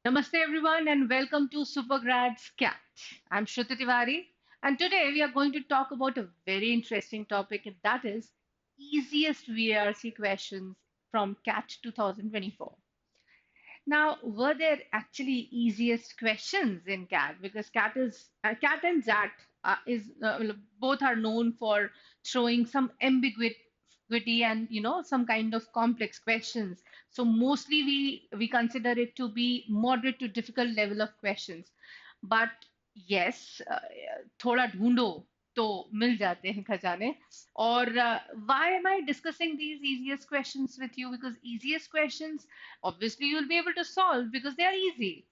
Namaste everyone and welcome to Supergrad's Cat. I'm Shruti Tiwari and today we are going to talk about a very interesting topic and that is easiest VARC questions from CAT 2024. Now, were there actually easiest questions in CAT? Because CAT and ZAT both are known for throwing some ambiguity and some kind of complex questions. So mostly we consider it to be moderate to difficult level of questions. But yes, थोड़ा ढूंढो तो मिल जाते हैं खजाने. Or why am I discussing these easiest questions with you? Because easiest questions obviously you'll be able to solve because they are easy.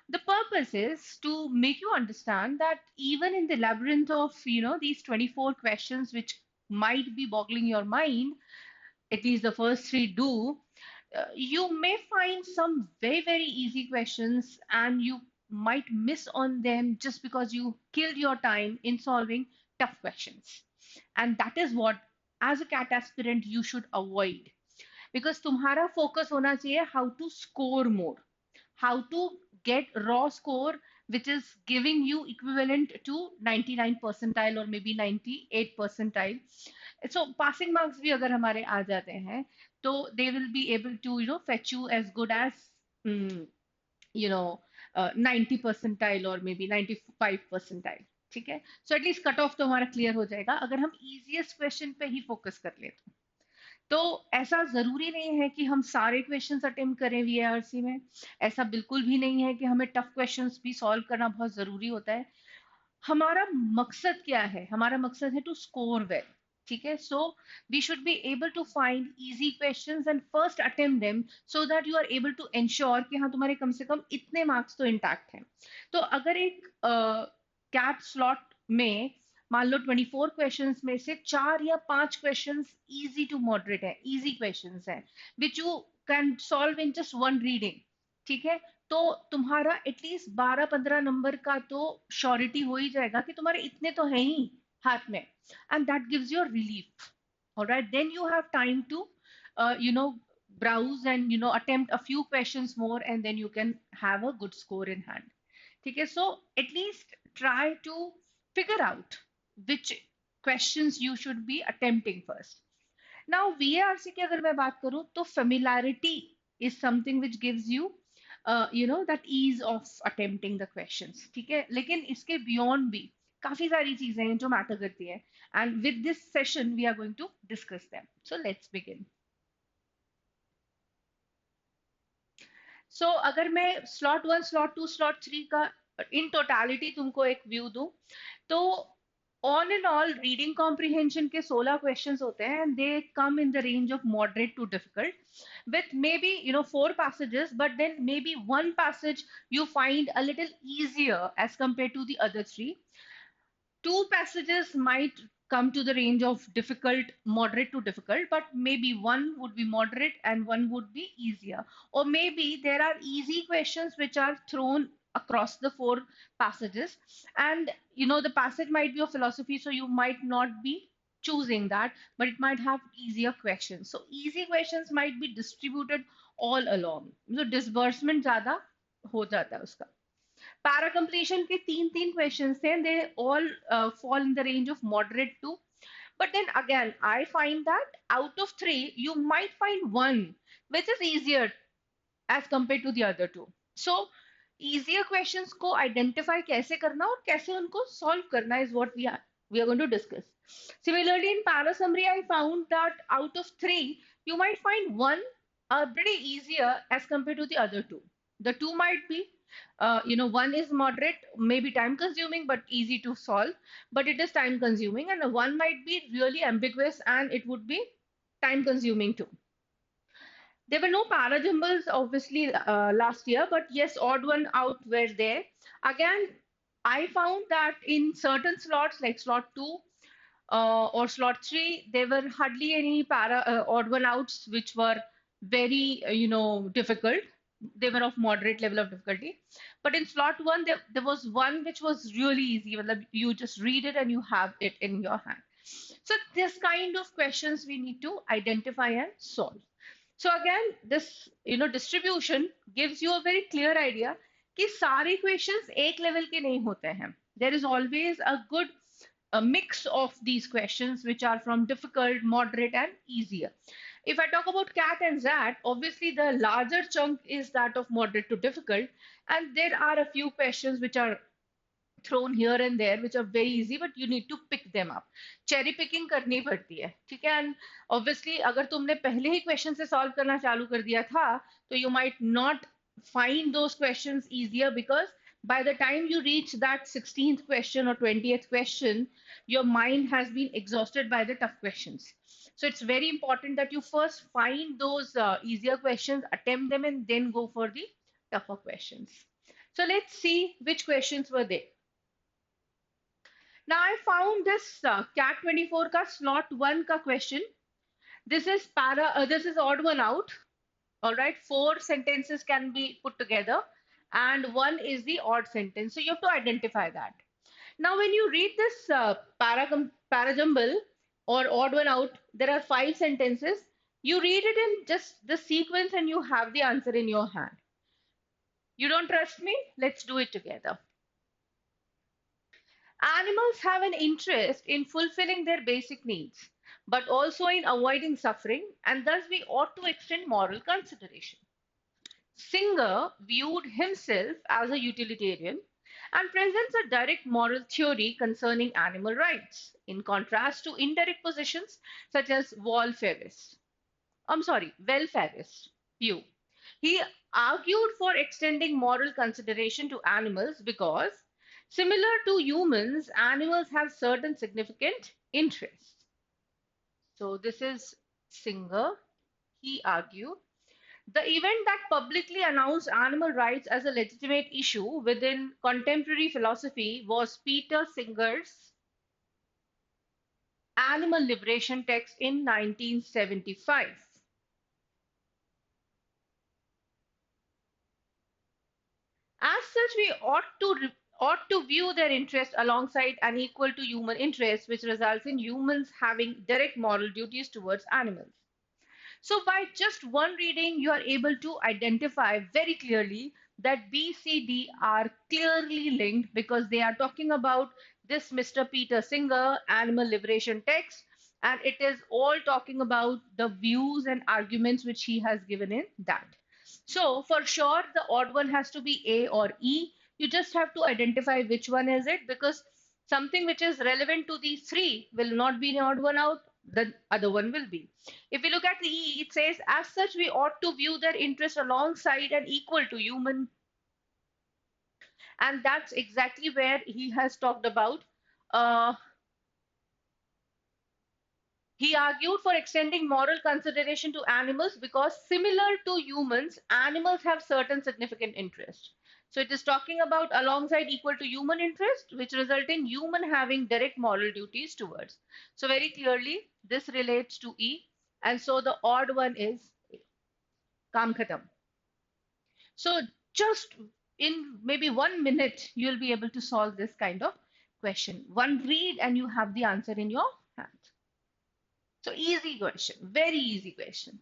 The purpose is to make you understand that even in the labyrinth of these 24 questions which might be boggling your mind, at least the first three do, you may find some very easy questions and you might miss on them just because you killed your time in solving tough questions. And that is what, as a cat aspirant, you should avoid. Because तुम्हारा focus होना चाहिए how to score more, how to get raw score which is giving you equivalent to 99 percentile or maybe 98 percentile. So passing marks भी अगर हमारे आ जाते हैं तो they will be able to fetch you as good as mm, 90 percentile or maybe 95 percentile. ठीक है, so at least cut off तो हमारा क्लियर हो जाएगा अगर हम इजीएस्ट क्वेश्चन पे ही फोकस कर ले तो ऐसा जरूरी नहीं है कि हम सारे क्वेश्चंस अटेम्प्ट करें वीएआरसी में. ऐसा बिल्कुल भी नहीं है कि हमें टफ क्वेश्चंस भी सॉल्व करना बहुत जरूरी होता है. हमारा मकसद क्या है? हमारा मकसद है टू स्कोर वेल. ठीक है, so we should be able to find easy questions and first attempt them so that you are able to ensure कि हाँ तुम्हारे कम से कम इतने मार्क्स तो इंटैक्ट हैं. तो अगर एक कैट स्लॉट में मान लो 24 क्वेश्चंस में से 4 या 5 क्वेश्चंस इजी टू मॉडरेट है, इजी क्वेश्चंस हैं which you can solve in just one reading. ठीक है, तो तुम्हारा एटलीस्ट 12-15 नंबर का तो श्योरिटी हो ही जाएगा कि तुम्हारे इतने तो हैं ही हाथ में. And that gives your relief. Alright, then you have time to you know browse and attempt a few questions more and then you can have a good score in hand. ठीक है, so at least try to figure out which questions you should be attempting first. Now VARC की अगर मैं बात करूं तो familiarity is something which gives you that ease of attempting the questions. ठीक है, लेकिन इसके beyond भी काफी सारी चीजें हैं जो मैटर करती हैं and with this session we are going to discuss them. So let's begin. So अगर मैं slot 1 slot 2 slot 3 का इन टोटालिटी तुमको एक व्यू दूं तो on and all reading comprehension के 16 क्वेश्चंस होते हैं and they come in the range of moderate to difficult with maybe 4 passages, but then maybe one passage you find a little easier as compared to the other three. Two passages might come to the range of difficult, moderate to difficult, but maybe one would be moderate and one would be easier. Or maybe there are easy questions which are thrown across the 4 passages. And the passage might be of philosophy, so you might not be choosing that, but it might have easier questions. So easy questions might be distributed all along. So disbursement ज़्यादा हो जाता है उसका. Para completion के तीन questions थे, they all fall in the range of moderate to. But then again, I find that out of three, you might find one which is easier as compared to the other two. So easier questions को identify कैसे करना और कैसे उनको solve करना is what we are going to discuss. Similarly, in para summary, I found that out of three, you might find one pretty easier as compared to the other two. The two might be one is moderate, maybe time consuming, but easy to solve, but it is time consuming, and one might be really ambiguous and it would be time consuming too. There were no parajumbles obviously last year, but yes, odd one out were there. Again, I found that in certain slots like slot 2 or slot 3, there were hardly any odd one outs which were very, difficult. They were of moderate level of difficulty. But in slot 1, there was one which was really easy. Matlab, you just read it and you have it in your hand. So this kind of questions we need to identify and solve. So again, this distribution gives you a very clear idea कि सारे questions एक level के नहीं होते हैं. There is always a good a mix of these questions which are from difficult, moderate, and easier. If I talk about cat and zat, obviously the larger chunk is that of moderate to difficult, and there are a few questions which are thrown here and there which are very easy but you need to pick them up. Cherry picking करनी पड़ती है, ठीक है? And obviously अगर तुमने पहले ही question से solve करना चालू कर दिया था तो you might not find those questions easier because by the time you reach that 16th question or 20th question your mind has been exhausted by the tough questions. So it's very important that you first find those easier questions, attempt them, and then go for the tougher questions. So let's see which questions were there. Now I found this cat 24 ka slot 1 ka question. This is odd one out. All right, four sentences can be put together and one is the odd sentence. So you have to identify that. Now when you read this parajumble or odd one out, there are five sentences. You read it in just the sequence and you have the answer in your hand. You don't trust me? Let's do it together. Animals have an interest in fulfilling their basic needs, but also in avoiding suffering, and thus we ought to extend moral consideration. Singer viewed himself as a utilitarian and presents a direct moral theory concerning animal rights, in contrast to indirect positions such as welfarist view. He argued for extending moral consideration to animals because, similar to humans, animals have certain significant interests. So, this is Singer. He argued the event that publicly announced animal rights as a legitimate issue within contemporary philosophy was Peter Singer's animal liberation text in 1975. As such, we ought to view their interest alongside and equal to human interest, which results in humans having direct moral duties towards animals. So by just one reading, you are able to identify very clearly that B, C, D are clearly linked because they are talking about this Mr. Peter Singer animal liberation text, and it is all talking about the views and arguments which he has given in that. So for sure, the odd one has to be A or E. You just have to identify which one is it because something which is relevant to these three will not be an odd one out, the other one will be. If we look at the E, it says, as such, we ought to view their interest alongside and equal to human. And that's exactly where he has talked about. Uh, he argued for extending moral consideration to animals because, similar to humans, animals have certain significant interests. So it is talking about alongside equal to human interest, which result in human having direct moral duties towards. So very clearly, this relates to E, and so the odd one is Kam Khatam. So just in maybe 1 minute, you'll be able to solve this kind of question. One read and you have the answer in your hand. So easy question, very easy question.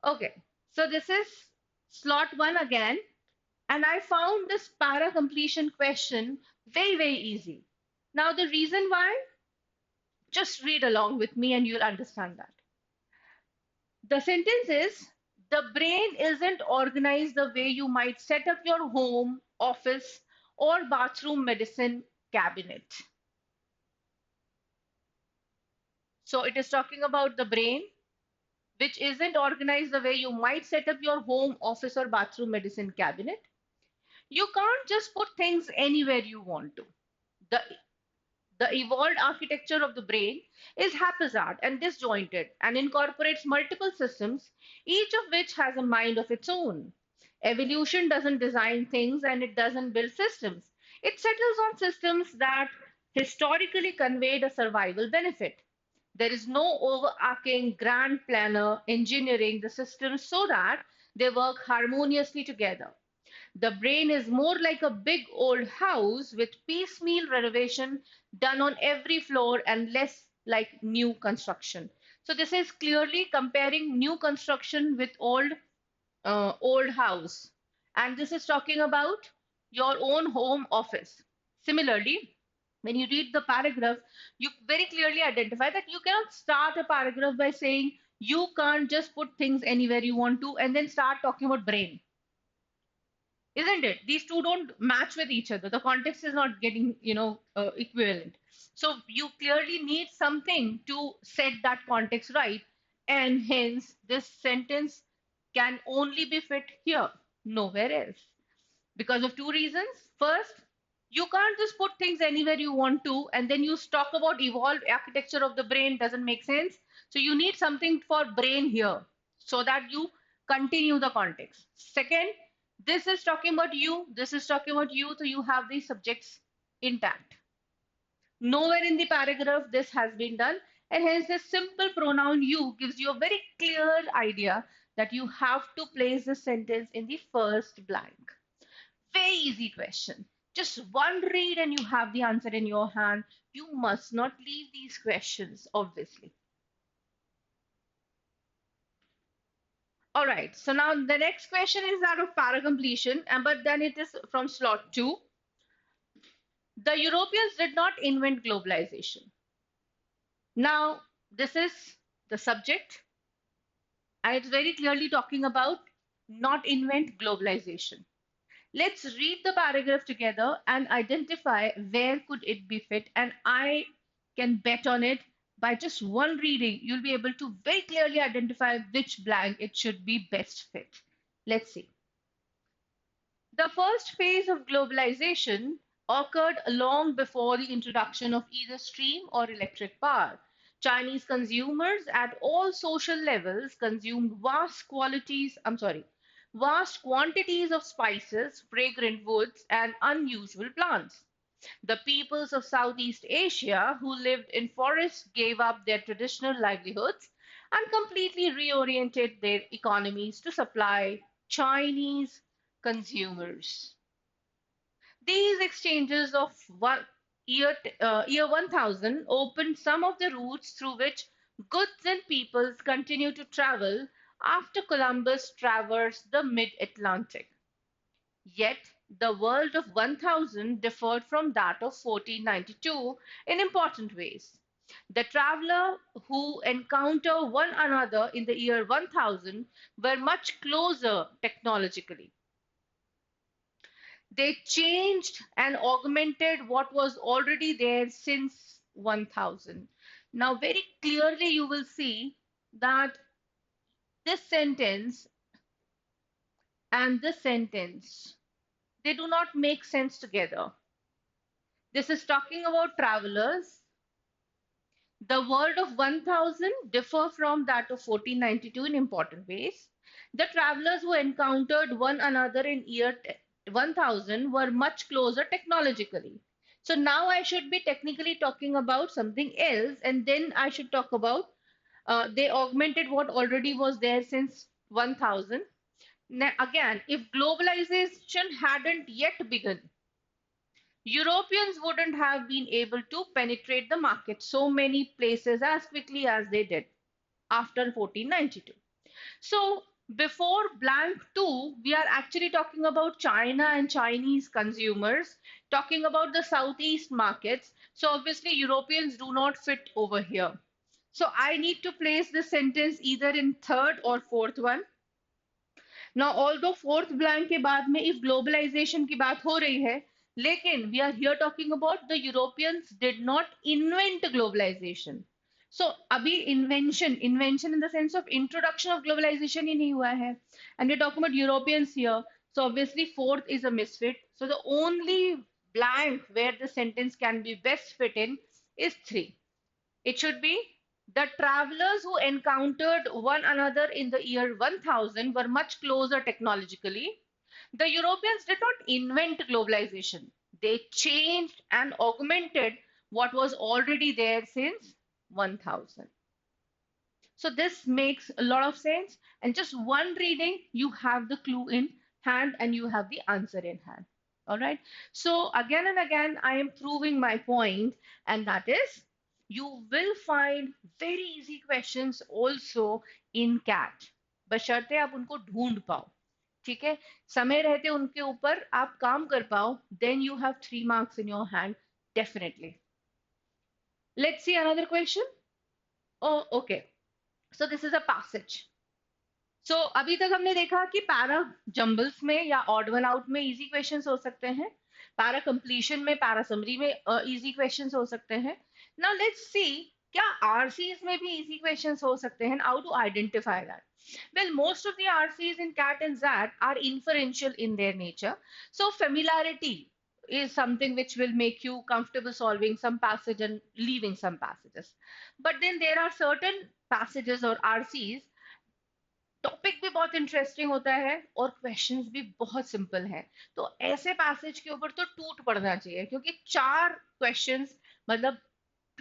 Okay, so this is slot 1 again. And I found this para completion question very, very easy. Now, the reason why, just read along with me and you'll understand that. The sentence is the brain isn't organized the way you might set up your home, office, or bathroom medicine cabinet. So, it is talking about the brain, which isn't organized the way you might set up your home, office, or bathroom medicine cabinet. You can't just put things anywhere you want to. The The evolved architecture of the brain is haphazard and disjointed and incorporates multiple systems, each of which has a mind of its own. Evolution doesn't design things and it doesn't build systems. It settles on systems that historically conveyed a survival benefit. There is no overarching grand planner engineering the systems so that they work harmoniously together. The brain is more like a big old house with piecemeal renovation done on every floor and less like new construction. So this is clearly comparing new construction with old house. And this is talking about your own home office. Similarly, when you read the paragraph, you very clearly identify that you cannot start a paragraph by saying you can't just put things anywhere you want to and then start talking about brain, isn't it? These two don't match with each other. The context is not getting, equivalent. So you clearly need something to set that context right, and hence this sentence can only be fit here, nowhere else, because of two reasons. First, you can't just put things anywhere you want to, and then you talk about evolved architecture of the brain doesn't make sense. So you need something for brain here so that you continue the context. Second, this is talking about you, this is talking about you, so you have these subjects intact. Nowhere in the paragraph this has been done, and hence the simple pronoun you gives you a very clear idea that you have to place the sentence in the first blank. Very easy question. Just one read and you have the answer in your hand. You must not leave these questions, obviously. All right, so now the next question is that of para completion, and but then it is from slot 2. The Europeans did not invent globalization. Now, this is the subject, and it's very clearly talking about not invent globalization. Let's read the paragraph together and identify where could it be fit. And I can bet on it, by just one reading, you'll be able to very clearly identify which blank it should be best fit. Let's see. The first phase of globalization occurred long before the introduction of either steam or electric power. Chinese consumers at all social levels consumed vast quantities of spices, fragrant woods, and unusual plants. The peoples of Southeast Asia who lived in forests gave up their traditional livelihoods and completely reoriented their economies to supply Chinese consumers. These exchanges of year 1000 opened some of the routes through which goods and peoples continue to travel after Columbus traversed the mid-Atlantic. Yet, the world of 1000 differed from that of 1492 in important ways. The traveler who encounter one another in the year 1000 were much closer technologically. They changed and augmented what was already there since 1000. Now, very clearly, you will see that this sentence and this sentence, they do not make sense together. This is talking about travelers. The world of 1000 differ from that of 1492 in important ways. The travelers who encountered one another in year 1000 were much closer technologically. So now I should be technically talking about something else, and then I should talk about they augmented what already was there since 1000. Now, again, if globalization hadn't yet begun, Europeans wouldn't have been able to penetrate the market so many places as quickly as they did after 1492. So before blank 2, we are actually talking about China and Chinese consumers, talking about the Southeast markets. So obviously Europeans do not fit over here. So I need to place this sentence either in third or fourth one. Now, although fourth blank के बाद में if globalization की बात हो रही है, लेकिन we are here talking about the Europeans did not invent globalization. So अभी invention in the sense of introduction of globalization ही नहीं हुआ है, and we're talking about Europeans here. So obviously fourth is a misfit. So the only blank where the sentence can be best fit in is 3. It should be the travelers who encountered one another in the year 1000 were much closer technologically. The Europeans did not invent globalization, they changed and augmented what was already there since 1000. So, this makes a lot of sense. And just one reading, you have the clue in hand and you have the answer in hand. All right. So, again and again, I am proving my point, and that is You will find very easy questions also in CAT, बशर्ते आप उनको ढूंढ पाओ. ठीक है, समय रहते उनके ऊपर आप काम कर पाओ, then you have 3 marks in your hand, definitely. Let's see another question. Oh, okay. So this is a passage. So अभी तक हमने देखा कि पैरा जंबल्स में या ऑड वन आउट में इजी क्वेश्चंस हो सकते हैं, पैरा कंप्लीशन में, पैरा समरी में इजी क्वेश्चंस हो सकते हैं. नाउ लेट्स सी क्या आरसीज में भी इजी क्वेश्चंस हो सकते हैं, how to identify that. Well, most of the RCs in CAT and XAT are inferential in their nature. So familiarity is something which will make you comfortable solving some passage and leaving some passages. But then there are certain passages or RCs, topic भी बहुत interesting होता है और questions भी बहुत simple हैं. तो ऐसे पैसेज के ऊपर तो टूट पड़ना चाहिए, क्योंकि 4 क्वेश्चंस मतलब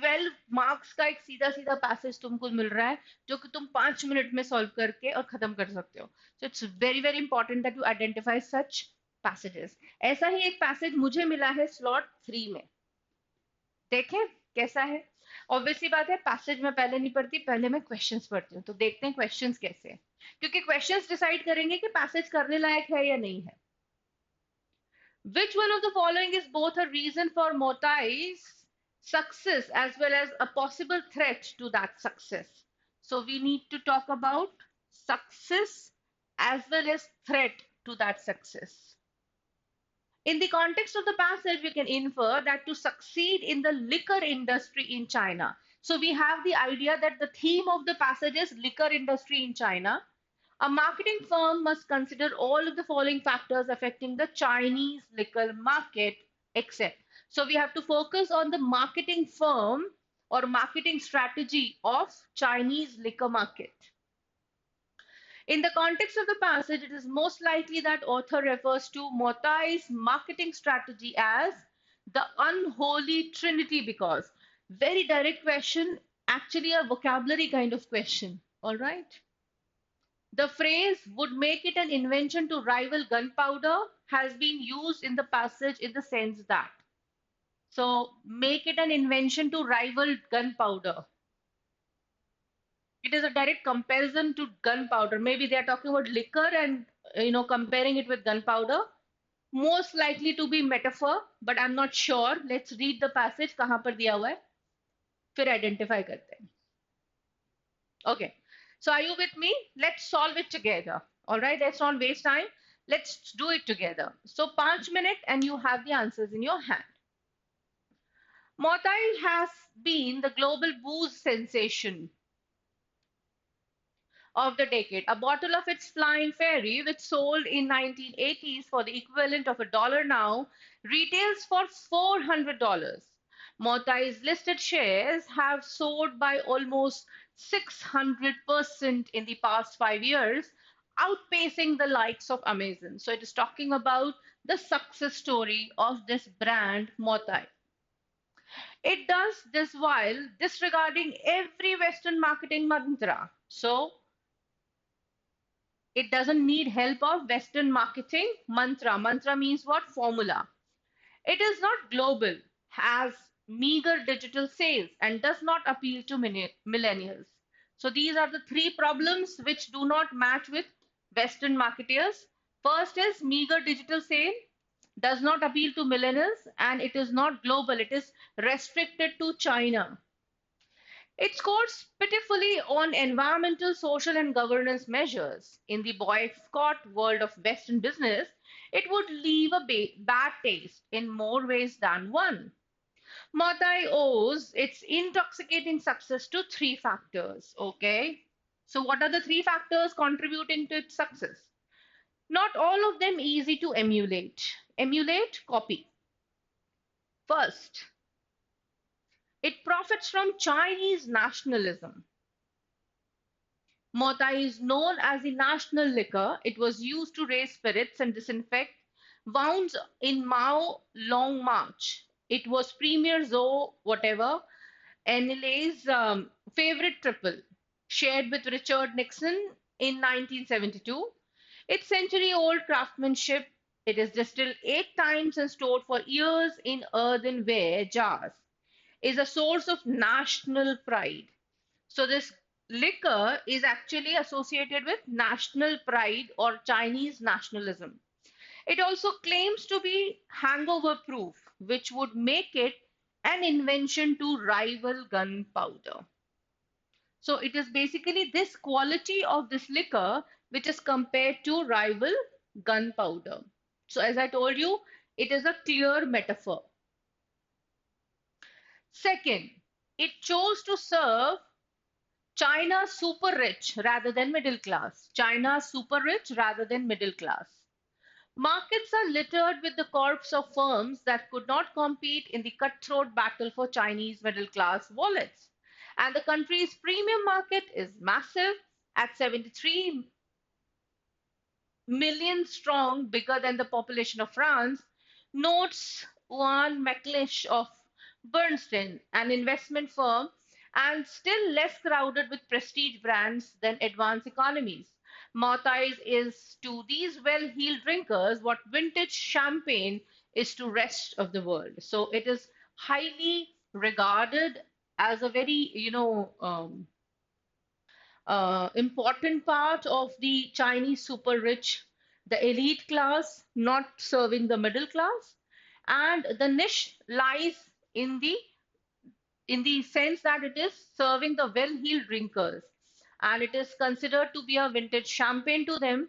12 मार्क्स का एक सीधा सीधा पैसेज तुमको मिल रहा है, जो कि तुम 5 मिनट में सॉल्व करके और खत्म कर सकते हो. So it's very very important that you identify such passages. ऐसा ही एक पैसेज मुझे मिला है स्लॉट 3 में. देखें कैसा है. ऑब्वियसली बात है, पैसेज में पहले नहीं पढ़ती, पहले मैं क्वेश्चंस पढ़ती हूँ. तो देखते हैं क्वेश्चंस कैसे हैं, क्योंकि क्वेश्चंस डिसाइड करेंगे कि पैसेज करने लायक है या नहीं है. Which one of the following is both a reason for Motai's success as well as a possible threat to that success? So we need to talk about success as well as threat to that success. In the context of the passage, we can infer that to succeed in the liquor industry in China. So we have the idea that the theme of the passage is liquor industry in China. A marketing firm must consider all of the following factors affecting the Chinese liquor market, except. So we have to focus on the marketing firm or marketing strategy of Chinese liquor market. In the context of the passage, it is most likely that author refers to Motai's marketing strategy as the unholy trinity, because very direct question, actually a vocabulary kind of question. All right. The phrase would make it an invention to rival gunpowder has been used in the passage in the sense that. So, make it an invention to rival gunpowder. It is a direct comparison to gunpowder. Maybe they are talking about liquor and comparing it with gunpowder. Most likely to be metaphor, but I'm not sure. Let's read the passage. कहाँ पर दिया हुआ है? फिर identify करते हैं. Okay. So are you with me? Let's solve it together. All right. Let's not waste time. Let's do it together. So 5 minutes and you have the answers in your hand. Motai has been the global booze sensation of the decade. A bottle of its Flying Fairy, which sold in 1980s for the equivalent of $1 now, retails for $400. Motai's listed shares have soared by almost 600% in the past 5 years, outpacing the likes of Amazon. So it is talking about the success story of this brand, Motai. It does this while disregarding every Western marketing mantra. So it doesn't need help of Western marketing mantra. Mantra means what? Formula. It is not global, has meager digital sales, and does not appeal to millennials. So these are the 3 problems which do not match with Western marketers. First is meager digital sale, does not appeal to millennials, and it is not global. It is restricted to China. It scores pitifully on environmental, social, and governance measures. In the boycott world of Western business, it would leave a bad taste in more ways than one. Motai owes its intoxicating success to 3 factors. Okay. So, what are the 3 factors contributing to its success? Not all of them easy to emulate. Emulate, copy. First, it profits from Chinese nationalism. Motai is known as the national liquor. It was used to raise spirits and disinfect wounds in Mao Long March. It was Premier Zhou, whatever, NLA's favorite triple, shared with Richard Nixon in 1972. Its century-old craftsmanship, it is distilled 8 times and stored for years in earthenware jars. is a source of national pride. So this liquor is actually associated with national pride or Chinese nationalism. It also claims to be hangover proof, which would make it an invention to rival gunpowder. So it is basically this quality of this liquor which is compared to rival gunpowder. So as I told you, it is a clear metaphor. Second, it chose to serve China super rich rather than middle class. China super rich rather than middle class. Markets are littered with the corpse of firms that could not compete in the cutthroat battle for Chinese middle class wallets. And the country's premium market is massive at 73 million strong, bigger than the population of France, notes Juan McLeish of Bernstein, an investment firm, and still less crowded with prestige brands than advanced economies. Mautais is to these well-heeled drinkers what vintage champagne is to rest of the world. So it is highly regarded as a very, important part of the Chinese super rich, the elite class, not serving the middle class. And the niche lies in the sense that it is serving the well-heeled drinkers. And it is considered to be a vintage champagne to them,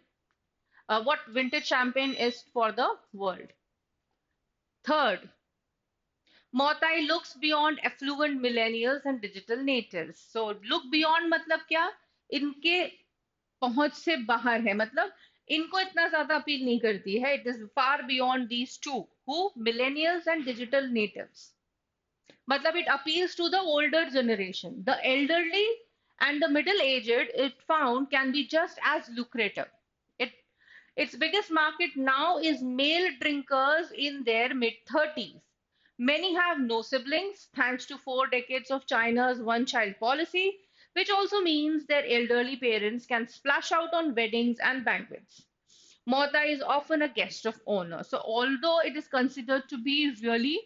what vintage champagne is for the world. Third, Motai looks beyond affluent millennials and digital natives. So look beyond मतलब क्या? इनके पहुंच से बाहर है मतलब इनको इतना ज्यादा अपील नहीं करती है. It is far beyond these two, who millennials and digital natives. मतलब it appeals to the older generation. The elderly and the middle aged, it found, can be just as lucrative. It its biggest market now is male drinkers in their mid 30s. Many have no siblings thanks to 4 decades of China's one child policy, which also means their elderly parents can splash out on weddings and banquets. Mota is often a guest of honor. So, although it is considered to be really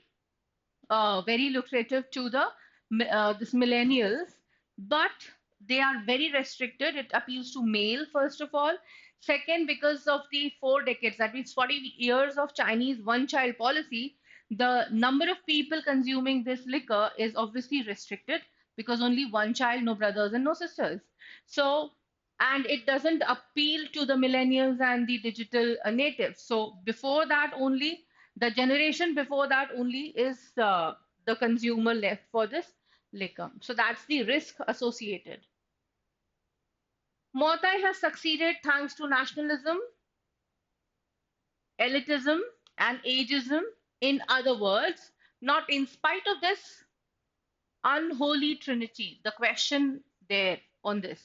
very lucrative to the this millennials, but they are very restricted. It appeals to male first of all. Second, because of the 4 decades, that means 40 years of Chinese one-child policy, the number of people consuming this liquor is obviously restricted because only one child, no brothers and no sisters. So, and it doesn't appeal to the millennials and the digital natives. So before that only, the generation before that only is the consumer left for this liquor. So that's the risk associated. Motai has succeeded thanks to nationalism, elitism, and ageism. In other words, not in spite of this unholy trinity. The question there on this.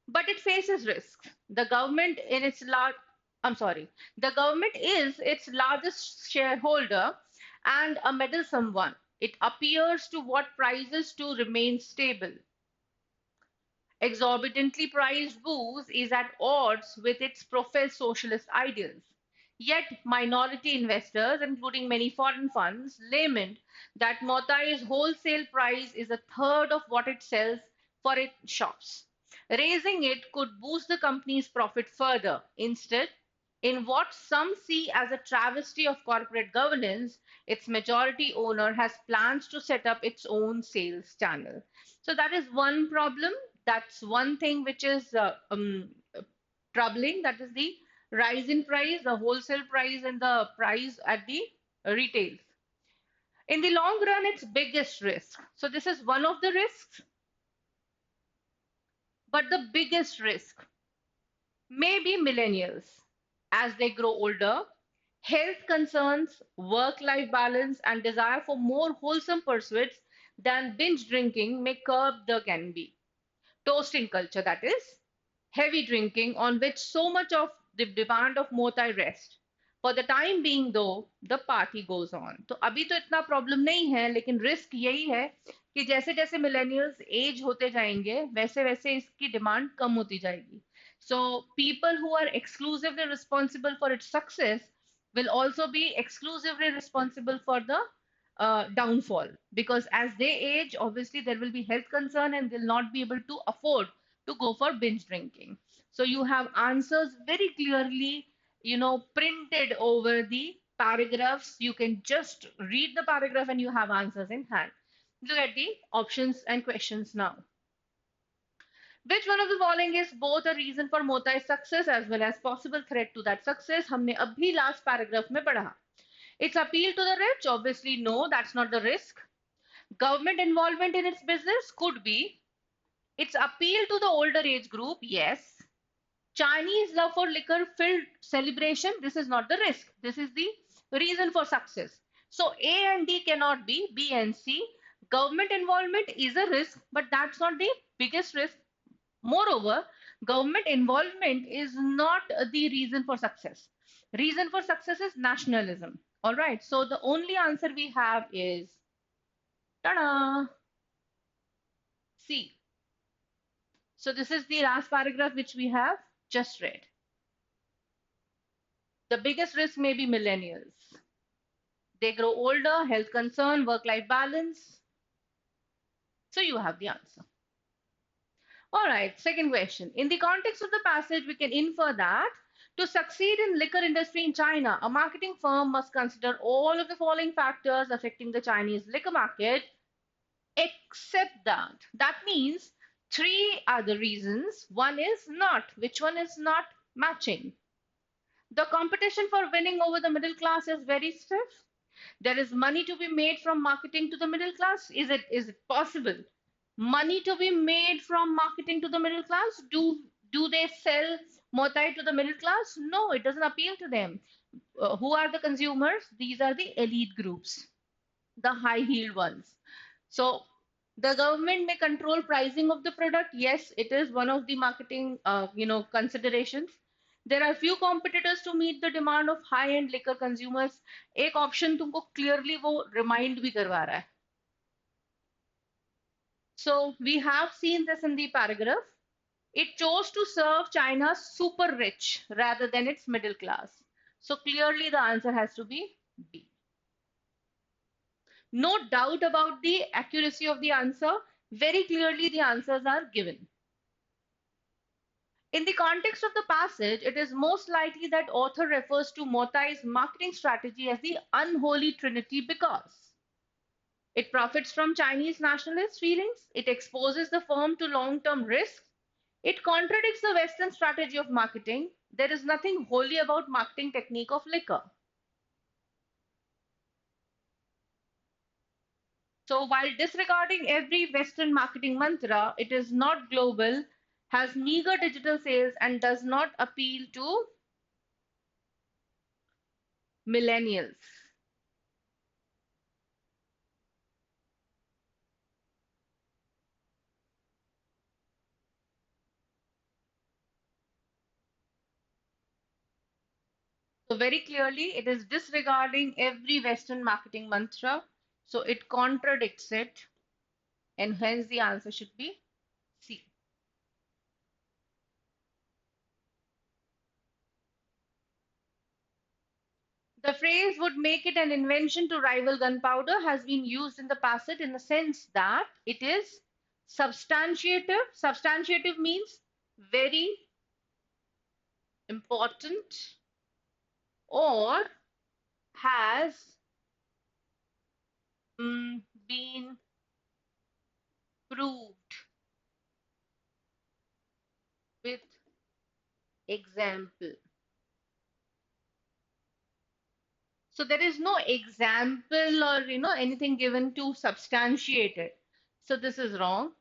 But it faces risks. The government in its large, I'm sorry, the government is its largest shareholder and a meddlesome one. It appears to want prices to remain stable. Exorbitantly priced booze is at odds with its professed socialist ideals. Yet, minority investors, including many foreign funds, lament that Motai's wholesale price is a third of what it sells for its shops. Raising it could boost the company's profit further. Instead, in what some see as a travesty of corporate governance, its majority owner has plans to set up its own sales channel. So that is one problem. That's one thing which is troubling. That is the rise in price, the wholesale price, and the price at the retails. In the long run, its biggest risk. So this is one of the risks, but the biggest risk may be millennials as they grow older. Health concerns, work life balance, and desire for more wholesome pursuits than binge drinking may curb the can be. Toasting culture, that is, heavy drinking on which so much of the demand of Mota rests. For the time being though, the party goes on. तो अभी तो इतना problem नहीं है लेकिन risk यही है कि जैसे जैसे मिलेनियल्स एज होते जाएंगे वैसे वैसे इसकी डिमांड कम होती जाएगी. So people who are exclusively responsible for its success will also be exclusively responsible for the downfall, because as they age, obviously there will be health concern and they'll not be able to afford to go for binge drinking. So you have answers very clearly, printed over the paragraphs. You can just read the paragraph and you have answers in hand. Look at the options and questions now. Which one of the following is both a reason for Motai's success as well as possible threat to that success? हमने अभी last paragraph में पढ़ा. Its appeal to the rich, obviously no, that's not the risk. Government involvement in its business could be. Its appeal to the older age group, yes. Chinese love for liquor filled celebration, this is not the risk. This is the reason for success. So A and D cannot be, B and C. Government involvement is a risk, but that's not the biggest risk. Moreover, government involvement is not the reason for success. Reason for success is nationalism. All right, so the only answer we have is ta-da, C. So this is the last paragraph which we have just read. The biggest risk may be millennials. They grow older, health concern, work-life balance. So you have the answer. All right, second question. In the context of the passage, we can infer that to succeed in liquor industry in China, a marketing firm must consider all of the following factors affecting the Chinese liquor market, except that. That means three are the reasons. One is not. Which one is not matching? The competition for winning over the middle class is very stiff. There is money to be made from marketing to the middle class. Is it possible? Money to be made from marketing to the middle class? Do they sell Motai to the middle class? No, it doesn't appeal to them. Who are the consumers? These are the elite groups, the high-heeled ones. So the government may control pricing of the product. Yes, it is one of the marketing, considerations. There are few competitors to meet the demand of high-end liquor consumers. एक option तुमको clearly वो remind भी करवा रहा है. So we have seen this in the paragraph. It chose to serve China's super rich rather than its middle class. So clearly the answer has to be B. No doubt about the accuracy of the answer. Very clearly the answers are given. In the context of the passage, it is most likely that author refers to Motai's marketing strategy as the unholy trinity because it profits from Chinese nationalist feelings, it exposes the firm to long-term risks, it contradicts the Western strategy of marketing. There is nothing holy about marketing technique of liquor. So while disregarding every Western marketing mantra, it is not global, has meager digital sales, and does not appeal to millennials. So very clearly, it is disregarding every Western marketing mantra. So it contradicts it, and hence the answer should be C. The phrase would make it an invention to rival gunpowder has been used in the passage in the sense that it is substantiative. Substantiative means very important or has been proved with example. So there is no example or anything given to substantiate it. So this is wrong.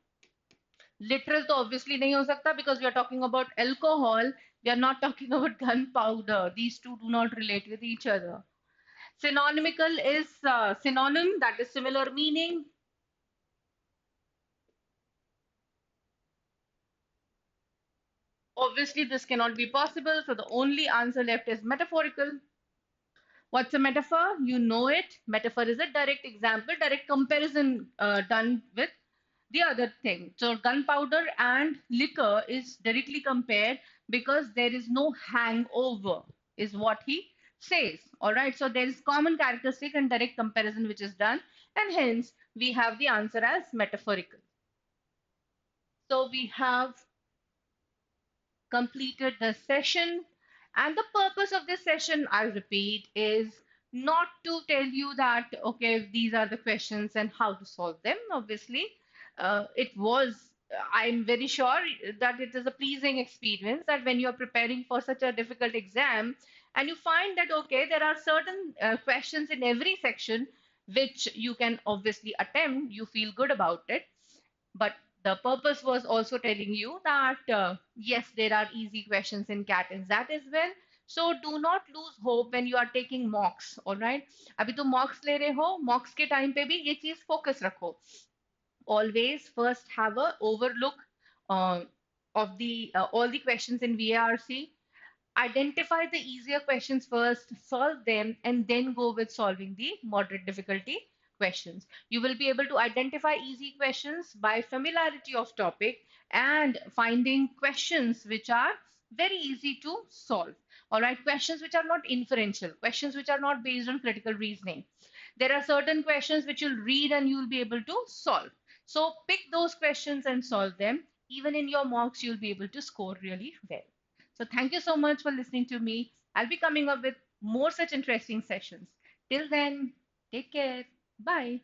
Literal तो obviously नहीं हो सकता because we are talking about alcohol. We are not talking about gunpowder. These two do not relate with each other. Synonymical is synonym, that is similar meaning. Obviously, this cannot be possible. So the only answer left is metaphorical. What's a metaphor? You know it. Metaphor is a direct example, direct comparison done with the other thing. So gunpowder and liquor is directly compared because there is no hangover, is what he says. All right. So there is common characteristic and direct comparison which is done, and hence we have the answer as metaphorical. So we have completed the session. And the purpose of this session, I'll repeat, is not to tell you that, okay, these are the questions and how to solve them. Obviously, I'm very sure that it is a pleasing experience that when you're preparing for such a difficult exam and you find that, okay, there are certain questions in every section which you can obviously attempt, you feel good about it. But the purpose was also telling you that yes, there are easy questions in cat and zat as well. So do not lose hope when you are taking mocks. All right, अभी तो mocks ले रहे हो, mocks के time पे भी ये चीज focus रखो. Always first have a overlook uh, of the all the questions in VARC. Identify the easier questions first, solve them, and then go with solving the moderate difficulty questions. You will be able to identify easy questions by familiarity of topic and finding questions which are very easy to solve. All right, questions which are not inferential, questions which are not based on critical reasoning. There are certain questions which you'll read and you'll be able to solve. So pick those questions and solve them. Even in your mocks, you'll be able to score really well. So thank you so much for listening to me. I'll be coming up with more such interesting sessions. Till then, take care. Bye.